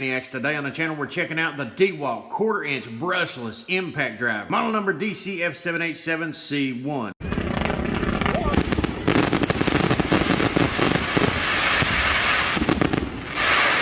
Today on the channel we're checking out the Dewalt 1/4 inch brushless impact driver, model number DCF787C1.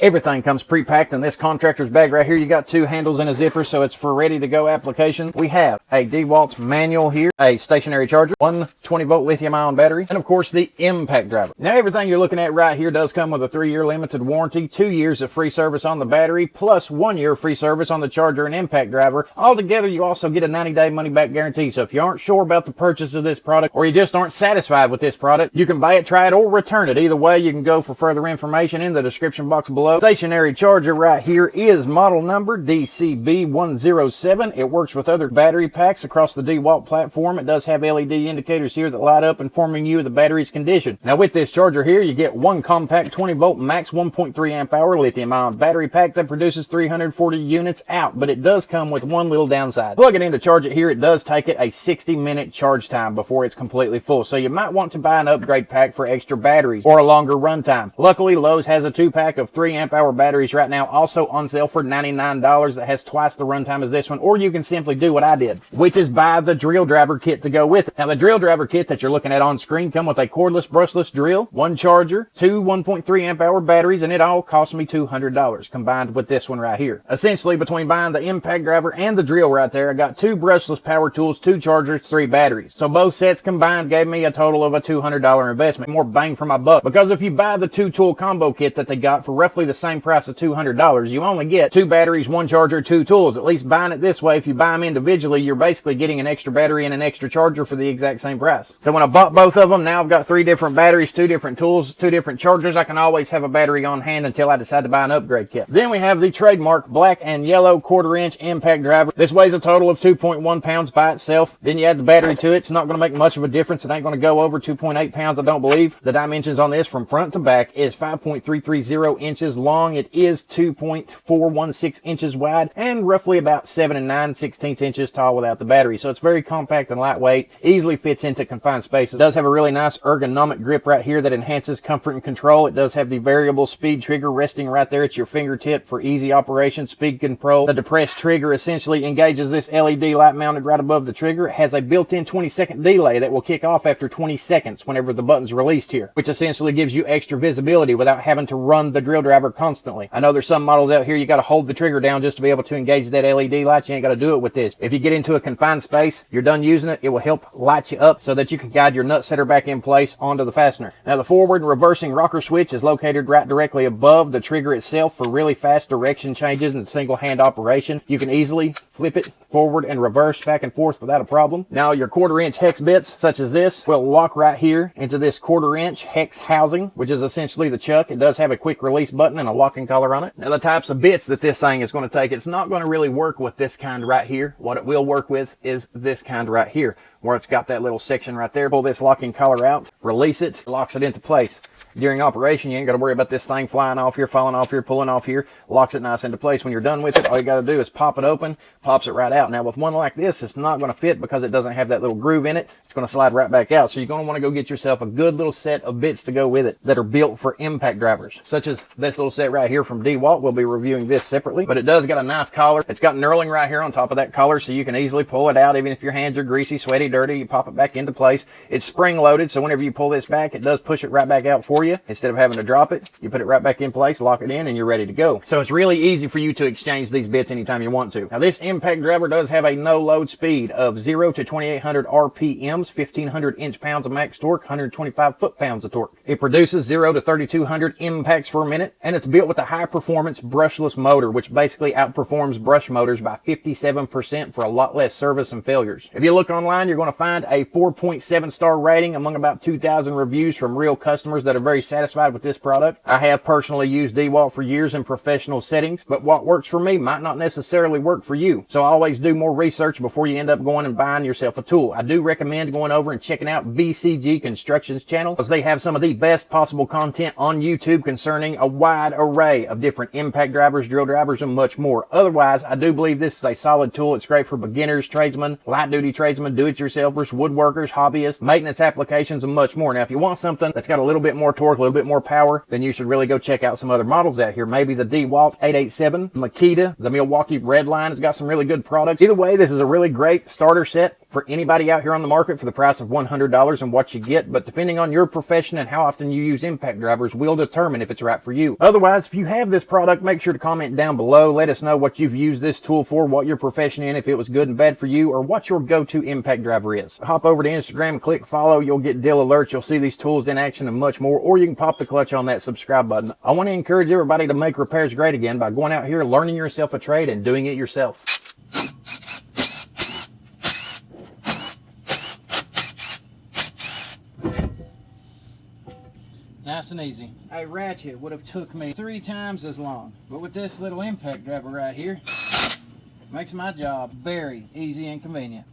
Everything comes pre-packed in this contractor's bag right here. You got two handles and a zipper, so it's for ready to go application. We have a Dewalt manual here, a stationary charger, one 20-volt lithium-ion battery, and of course the impact driver. Now everything you're looking at right here does come with a 3-year limited warranty, 2 years of free service on the battery, plus 1 year free service on the charger and impact driver. Altogether, you also get a 90-day money-back guarantee. So if you aren't sure about the purchase of this product, or you just aren't satisfied with this product, you can buy it, try it, or return it. Either way, you can go for further information in the description box below. Stationary charger right here is model number DCB107. It works with other battery packs across the Dewalt platform. It does have LED indicators here that light up, informing you of the battery's condition. Now with this charger here, you get one compact 20-volt max 1.3 amp hour lithium-ion battery pack that produces 340 units out, but it does come with one little downside. Plug it in to charge it here, it does take it a 60-minute charge time before it's completely full, so you might want to buy an upgrade pack for extra batteries or a longer run time. Luckily, Lowe's has a 2-pack of 3 amp hour batteries right now, also on sale for $99, that has twice the runtime as this one. Or you can simply do what I did, which is buy the drill driver kit to go with it. Now the drill driver kit that you're looking at on screen come with a cordless brushless drill, one charger, two 1.3 amp hour batteries, and it all cost me $200 combined with this one right here. Essentially, between buying the impact driver and the drill right there, I got 2 brushless power tools, 2 chargers, 3 batteries. So both sets combined gave me a total of a $200 investment. More bang for my buck, because if you buy the 2-tool combo kit that they got for roughly the same price of $200, you only get 2 batteries, 1 charger, 2 tools. At least buying it this way, if you buy them individually, you're basically getting an extra battery and an extra charger for the exact same price. So when I bought both of them, now I've got 3 different batteries, 2 different tools, 2 different chargers. I can always have a battery on hand until I decide to buy an upgrade kit. Then we have the trademark black and yellow 1/4 inch impact driver. This weighs a total of 2.1 pounds by itself. Then you add the battery to it. It's not going to make much of a difference. It ain't going to go over 2.8 pounds, I don't believe. The dimensions on this from front to back is 5.330 inches long. It is 2.416 inches wide and roughly about 7 9/16 inches tall without the battery. So it's very compact and lightweight, easily fits into confined spaces. It does have a really nice ergonomic grip right here that enhances comfort and control. It does have the variable speed trigger resting right there at your fingertip for easy operation, speed control. The depressed trigger essentially engages this LED light mounted right above the trigger. It has a built-in 20-second delay that will kick off after 20 seconds whenever the button's released here, which essentially gives you extra visibility without having to run the drill driver constantly. I know there's some models out here you got to hold the trigger down just to be able to engage that LED light. You ain't got to do it with this. If you get into a confined space, you're done using it, it will help light you up so that you can guide your nut setter back in place onto the fastener. Now the forward and reversing rocker switch is located right directly above the trigger itself for really fast direction changes and single hand operation. You can easily flip it forward and reverse back and forth without a problem. Now your 1/4 inch hex bits such as this will lock right here into this 1/4 inch hex housing, which is essentially the chuck. It does have a quick release button and a locking collar on it. Now the types of bits that this thing is going to take, it's not going to really work with this kind right here. What it will work with is this kind right here, where it's got that little section right there. Pull this locking collar out, release it, locks it into place. During operation, you ain't got to worry about this thing flying off here, falling off here, pulling off here. Locks it nice into place. When you're done with it, all you got to do is pop it open, pops it right out. Now with one like this, it's not going to fit because it doesn't have that little groove in it. It's going to slide right back out. So you're going to want to go get yourself a good little set of bits to go with it that are built for impact drivers, such as this little set right here from Dewalt. We'll be reviewing this separately, but it does got a nice collar. It's got knurling right here on top of that collar, so you can easily pull it out. Even if your hands are greasy, sweaty, dirty, you pop it back into place. It's spring loaded, so whenever you pull this back, it does push it right back out for you. Instead of having to drop it, you put it right back in place, lock it in, and you're ready to go. So it's really easy for you to exchange these bits anytime you want to. Now this impact driver does have a no load speed of 0 to 2800 RPMs, 1500 inch-pounds of max torque, 125 foot-pounds of torque. It produces 0 to 3200 impacts per minute, and it's built with a high performance brushless motor, which basically outperforms brush motors by 57% for a lot less service and failures. If you look online, you're going to find a 4.7 star rating among about 2,000 reviews from real customers that are very satisfied with this product. I have personally used Dewalt for years in professional settings, but what works for me might not necessarily work for you. So always do more research before you end up going and buying yourself a tool. I do recommend going over and checking out BCG Construction's channel, because they have some of the best possible content on YouTube concerning a wide array of different impact drivers, drill drivers, and much more. Otherwise, I do believe this is a solid tool. It's great for beginners, tradesmen, light duty tradesmen, do-it-yourselfers, woodworkers, hobbyists, maintenance applications, and much more. Now, if you want something that's got a little bit more torque, a little bit more power, then you should really go check out some other models out here. Maybe the Dewalt 887, Makita, the Milwaukee Redline has got some really good products. Either way, this is a really great starter set for anybody out here on the market for the price of $100 and what you get, but depending on your profession and how often you use impact drivers will determine if it's right for you. Otherwise, if you have this product, make sure to comment down below. Let us know what you've used this tool for, what your profession in, if it was good and bad for you, or what your go-to impact driver is. Hop over to Instagram and click follow. You'll get deal alerts. You'll see these tools in action and much more, or you can pop the clutch on that subscribe button. I want to encourage everybody to make repairs great again by going out here, learning yourself a trade, and doing it yourself. Nice and easy. A ratchet would have took me 3 times as long, but with this little impact driver right here, makes my job very easy and convenient.